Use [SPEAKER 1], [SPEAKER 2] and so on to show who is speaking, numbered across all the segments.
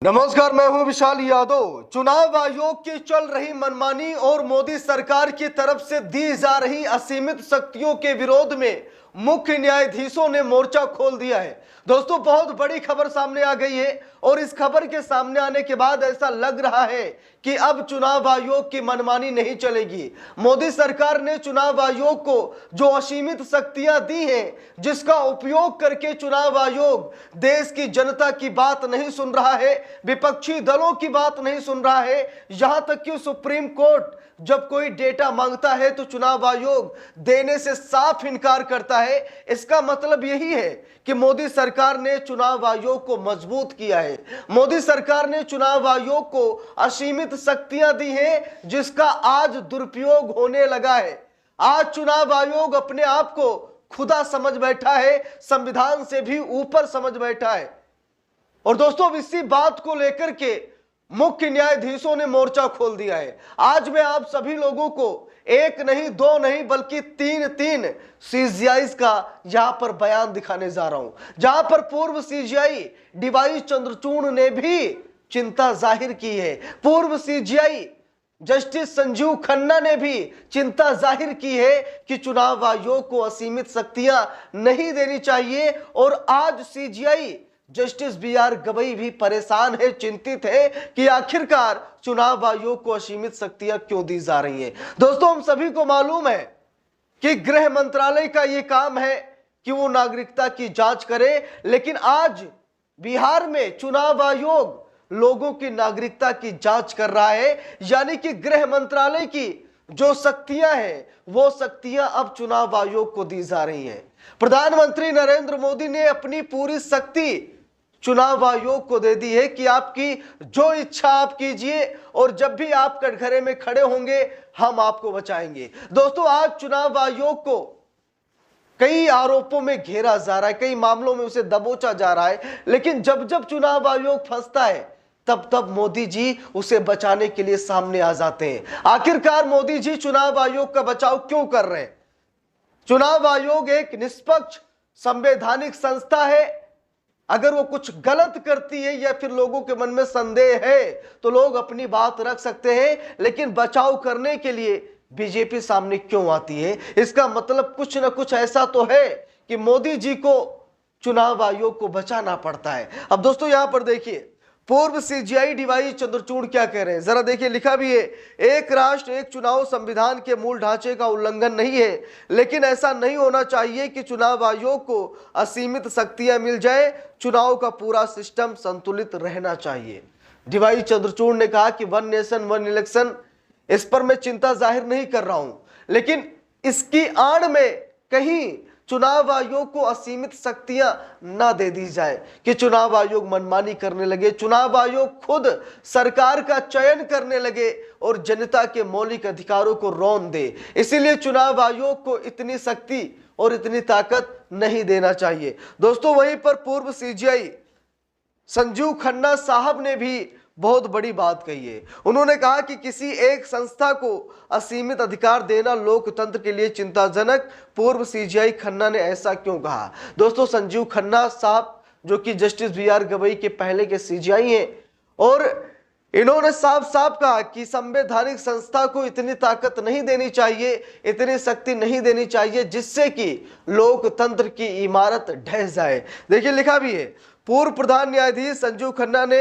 [SPEAKER 1] नमस्कार, मैं हूं विशाल यादव। चुनाव आयोग की चल रही मनमानी और मोदी सरकार की तरफ से दी जा रही असीमित शक्तियों के विरोध में मुख्य न्यायाधीशों ने मोर्चा खोल दिया है। दोस्तों, बहुत बड़ी खबर सामने आ गई है और इस खबर के सामने आने के बाद ऐसा लग रहा है कि अब चुनाव आयोग की मनमानी नहीं चलेगी। मोदी सरकार ने चुनाव आयोग को जो असीमित शक्तियां दी हैं, जिसका उपयोग करके चुनाव आयोग देश की जनता की बात नहीं सुन रहा है, विपक्षी दलों की बात नहीं सुन रहा है, यहां तक कि सुप्रीम कोर्ट जब कोई डेटा मांगता है तो चुनाव आयोग देने से साफ इनकार करता है। इसका मतलब यही है कि मोदी सरकार ने चुनाव आयोग को मजबूत किया है। मोदी सरकार ने चुनाव आयोग को असीमित शक्तियां दी हैं, जिसका आज दुरुपयोग होने लगा है। आज चुनाव आयोग अपने आप को खुदा समझ बैठा है, संविधान से भी ऊपर समझ बैठा है। और दोस्तों, इसी बात को लेकर के मुख्य न्यायाधीशों ने मोर्चा खोल दिया है। आज मैं आप सभी लोगों को एक नहीं, दो नहीं, बल्कि तीन सीजीआई का यहां पर बयान दिखाने जा रहा हूं, जहां पर पूर्व सीजीआई डीवाई चंद्रचूड़ ने भी चिंता जाहिर की है। पूर्व सीजीआई जस्टिस संजीव खन्ना ने भी चिंता जाहिर की है कि चुनाव आयोग को असीमित शक्तियां नहीं देनी चाहिए। और आज सीजीआई जस्टिस बीआर गवई भी परेशान है, चिंतित है कि आखिरकार चुनाव आयोग को असीमित शक्तियां क्यों दी जा रही हैं। दोस्तों, हम सभी को मालूम है कि गृह मंत्रालय का यह काम है कि वो नागरिकता की जांच करे, लेकिन आज बिहार में चुनाव आयोग लोगों की नागरिकता की जांच कर रहा है। यानी कि गृह मंत्रालय की जो शक्तियां हैं, वो शक्तियां अब चुनाव आयोग को दी जा रही हैं। प्रधानमंत्री नरेंद्र मोदी ने अपनी पूरी शक्ति चुनाव आयोग को दे दी है कि आपकी जो इच्छा आप कीजिए, और जब भी आप कटघरे में खड़े होंगे हम आपको बचाएंगे। दोस्तों, आज चुनाव आयोग को कई आरोपों में घेरा जा रहा है, कई मामलों में उसे दबोचा जा रहा है, लेकिन जब जब चुनाव आयोग फंसता है तब तब मोदी जी उसे बचाने के लिए सामने आ जाते हैं। आखिरकार मोदी जी चुनाव आयोग का बचाव क्यों कर रहे हैं? चुनाव आयोग एक निष्पक्ष संवैधानिक संस्था है। अगर वो कुछ गलत करती है या फिर लोगों के मन में संदेह है तो लोग अपनी बात रख सकते हैं, लेकिन बचाव करने के लिए बीजेपी सामने क्यों आती है? इसका मतलब कुछ ना कुछ ऐसा तो है कि मोदी जी को चुनाव आयोग को बचाना पड़ता है। अब दोस्तों, यहां पर देखिए पूर्व सीजीआई डीवाई चंद्रचूड़ क्या कह रहे हैं, जरा देखिए। लिखा भी है, एक राष्ट्र एक चुनाव संविधान के मूल ढांचे का उल्लंघन नहीं है, लेकिन ऐसा नहीं होना चाहिए कि चुनाव आयोग को असीमित शक्तियां मिल जाए। चुनाव का पूरा सिस्टम संतुलित रहना चाहिए। डीवाई चंद्रचूड़ ने कहा कि वन नेशन वन इलेक्शन, इस पर मैं चिंता जाहिर नहीं कर रहा हूं, लेकिन इसकी आड़ में कहीं चुनाव आयोग को असीमित शक्तियां ना दे दी जाए कि चुनाव आयोग मनमानी करने लगे, चुनाव आयोग खुद सरकार का चयन करने लगे और जनता के मौलिक अधिकारों को रौंद दे। इसीलिए चुनाव आयोग को इतनी शक्ति और इतनी ताकत नहीं देना चाहिए। दोस्तों, वहीं पर पूर्व सीजीआई संजीव खन्ना साहब ने भी बहुत बड़ी बात कही है। उन्होंने कहा कि किसी एक संस्था को असीमित अधिकार देना लोकतंत्र के लिए चिंताजनक। पूर्व सीजीआई खन्ना ने ऐसा क्यों कहा? दोस्तों, संजीव खन्ना साहब जो कि जस्टिस बीआर गवई के पहले के सीजीआई हैं, और इन्होंने साफ साफ कहा कि संवैधानिक संस्था को इतनी ताकत नहीं देनी चाहिए, इतनी शक्ति नहीं देनी चाहिए जिससे कि लोकतंत्र की इमारत ढह जाए। देखिए, लिखा भी है, पूर्व प्रधान न्यायाधीश संजीव खन्ना ने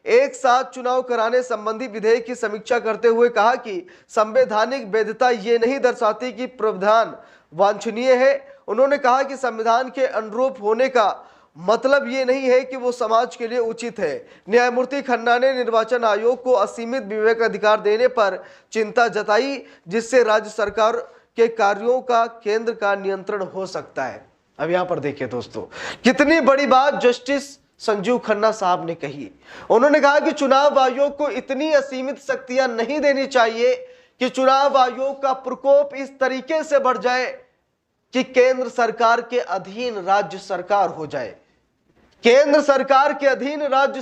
[SPEAKER 1] एक साथ चुनाव कराने संबंधी विधेयक की समीक्षा करते हुए कहा कि संवैधानिक वैधता ये नहीं दर्शाती कि प्रावधान वांछनीय है। उन्होंने कहा कि संविधान के अनुरूप होने का मतलब ये नहीं है कि वो समाज के लिए उचित है। न्यायमूर्ति खन्ना ने निर्वाचन आयोग को असीमित विवेक अधिकार देने पर चिंता जताई, जिससे राज्य सरकार के कार्यों का केंद्र का नियंत्रण हो सकता है। अब यहां पर देखिए दोस्तों, कितनी बड़ी बात जस्टिस संजीव खन्ना साहब ने कही। उन्होंने कहा कि चुनाव आयोग को इतनी असीमित शक्तियां नहीं देनी चाहिए कि चुनाव आयोग का प्रकोप इस तरीके से बढ़ जाए कि केंद्र सरकार के अधीन राज्य सरकार हो जाए, केंद्र सरकार के अधीन राज्य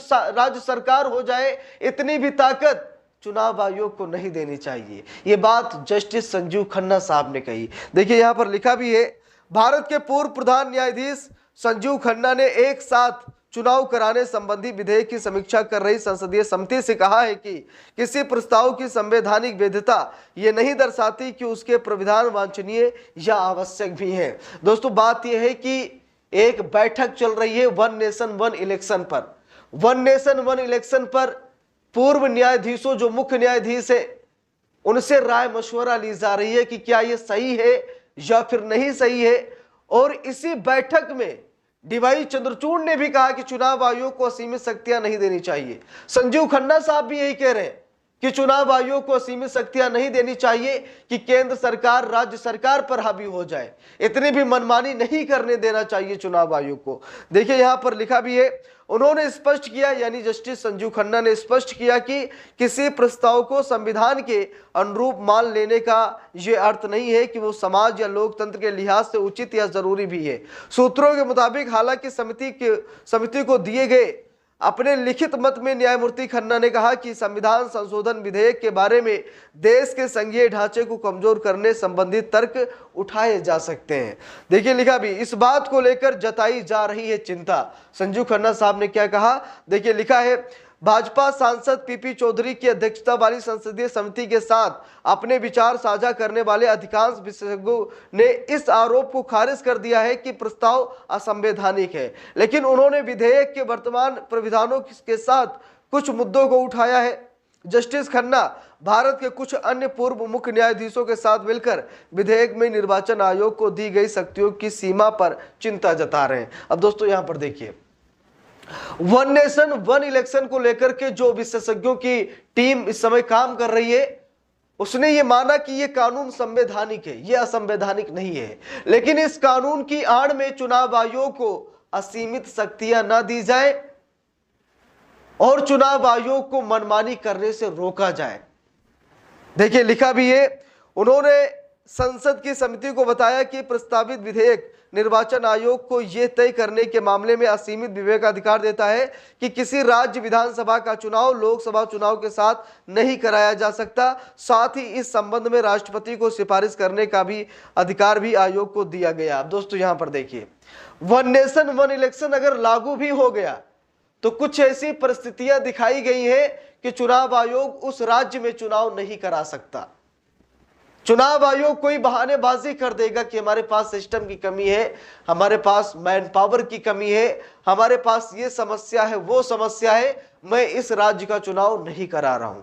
[SPEAKER 1] सरकार हो जाए। इतनी भी ताकत चुनाव आयोग को नहीं देनी चाहिए। यह बात जस्टिस संजीव खन्ना साहब ने कही। देखिए, यहां पर लिखा भी है, भारत के पूर्व प्रधान न्यायाधीश संजीव खन्ना ने एक साथ चुनाव कराने संबंधी विधेयक की समीक्षा कर रही संसदीय समिति से कहा है कि किसी प्रस्ताव की संवैधानिक वैधता ये नहीं दर्शाती कि उसके प्रावधान वांछनीय या आवश्यक भी है। दोस्तों बात यह है कि एक बैठक चल रही है वन नेशन वन इलेक्शन पर। वन नेशन वन इलेक्शन पर पूर्व न्यायाधीशों जो मुख्य न्यायाधीश है उनसे राय मशवरा ली जा रही है कि क्या यह सही है या फिर नहीं सही है। और इसी बैठक में डीवाई चंद्रचूड़ ने भी कहा कि चुनाव आयोग को असीमित शक्तियां नहीं देनी चाहिए। संजीव खन्ना साहब भी यही कह रहे हैं कि चुनाव आयोग को असीमित शक्तियां नहीं देनी चाहिए कि केंद्र सरकार राज्य सरकार पर हावी हो जाए, इतनी भी मनमानी नहीं करने देना चाहिए चुनाव आयोग को। देखिए यहां पर लिखा भी है, उन्होंने स्पष्ट किया, यानी जस्टिस संजीव खन्ना ने स्पष्ट किया कि किसी प्रस्ताव को संविधान के अनुरूप मान लेने का यह अर्थ नहीं है कि वो समाज या लोकतंत्र के लिहाज से उचित या जरूरी भी है। सूत्रों के मुताबिक हालांकि समिति को दिए गए अपने लिखित मत में न्यायमूर्ति खन्ना ने कहा कि संविधान संशोधन विधेयक के बारे में देश के संघीय ढांचे को कमजोर करने संबंधी तर्क उठाए जा सकते हैं। देखिए लिखा भी, इस बात को लेकर जताई जा रही है चिंता। संजीव खन्ना साहब ने क्या कहा, देखिए लिखा है, भाजपा सांसद पीपी चौधरी की अध्यक्षता वाली संसदीय समिति के साथ अपने विचार साझा करने वाले अधिकांश विशेषज्ञों ने इस आरोप को खारिज कर दिया है कि प्रस्ताव असंवैधानिक है, लेकिन उन्होंने विधेयक के वर्तमान प्रावधानों के साथ कुछ मुद्दों को उठाया है। जस्टिस खन्ना भारत के कुछ अन्य पूर्व मुख्य न्यायाधीशों के साथ मिलकर विधेयक में निर्वाचन आयोग को दी गई शक्तियों की सीमा पर चिंता जता रहे हैं। अब दोस्तों यहां पर देखिए, वन नेशन वन इलेक्शन को लेकर के जो विशेषज्ञों की टीम इस समय काम कर रही है, उसने ये माना कि ये कानून संवैधानिक है, ये असंवैधानिक नहीं है। लेकिन इस कानून की आड़ में चुनाव आयोग को असीमित शक्तियां ना दी जाए और चुनाव आयोग को मनमानी करने से रोका जाए। देखिए लिखा भी है, उन्होंने संसद की समिति को बताया कि प्रस्तावित विधेयक निर्वाचन आयोग को यह तय करने के मामले में असीमित विवेकाधिकार देता है कि किसी राज्य विधानसभा का चुनाव लोकसभा चुनाव के साथ नहीं कराया जा सकता। साथ ही इस संबंध में राष्ट्रपति को सिफारिश करने का भी अधिकार भी आयोग को दिया गया। अब दोस्तों यहां पर देखिए, वन नेशन वन इलेक्शन अगर लागू भी हो गया तो कुछ ऐसी परिस्थितियां दिखाई गई है कि चुनाव आयोग उस राज्य में चुनाव नहीं करा सकता। चुनाव आयोग कोई बहानेबाजी कर देगा कि हमारे पास सिस्टम की कमी है, हमारे पास मैन पावर की कमी है, हमारे पास ये समस्या है वो समस्या है, मैं इस राज्य का चुनाव नहीं करा रहा हूं।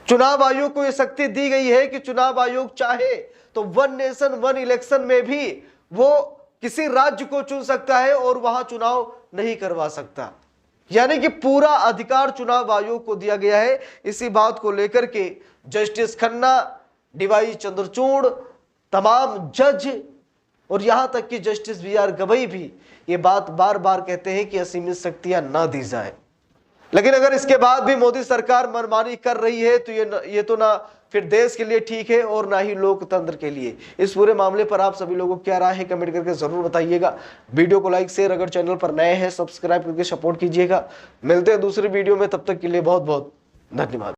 [SPEAKER 1] चुनाव आयोग को यह शक्ति दी गई है कि चुनाव आयोग चाहे तो वन नेशन वन इलेक्शन में भी वो किसी राज्य को चुन सकता है और वहां चुनाव नहीं करवा सकता। यानी कि पूरा अधिकार चुनाव आयोग को दिया गया है। इसी बात को लेकर के जस्टिस खन्ना, डीवाई चंद्रचूड़, तमाम जज और यहां तक कि जस्टिस वीआर गवई भी ये बात बार बार कहते हैं कि असीमित शक्तियां ना दी जाए। लेकिन अगर इसके बाद भी मोदी सरकार मनमानी कर रही है तो ये तो ना फिर देश के लिए ठीक है और ना ही लोकतंत्र के लिए। इस पूरे मामले पर आप सभी लोगों को क्या राय है कमेंट करके जरूर बताइएगा। वीडियो को लाइक शेयर, अगर चैनल पर नए हैं सब्सक्राइब करके सपोर्ट कीजिएगा। मिलते हैं दूसरी वीडियो में, तब तक के लिए बहुत बहुत धन्यवाद।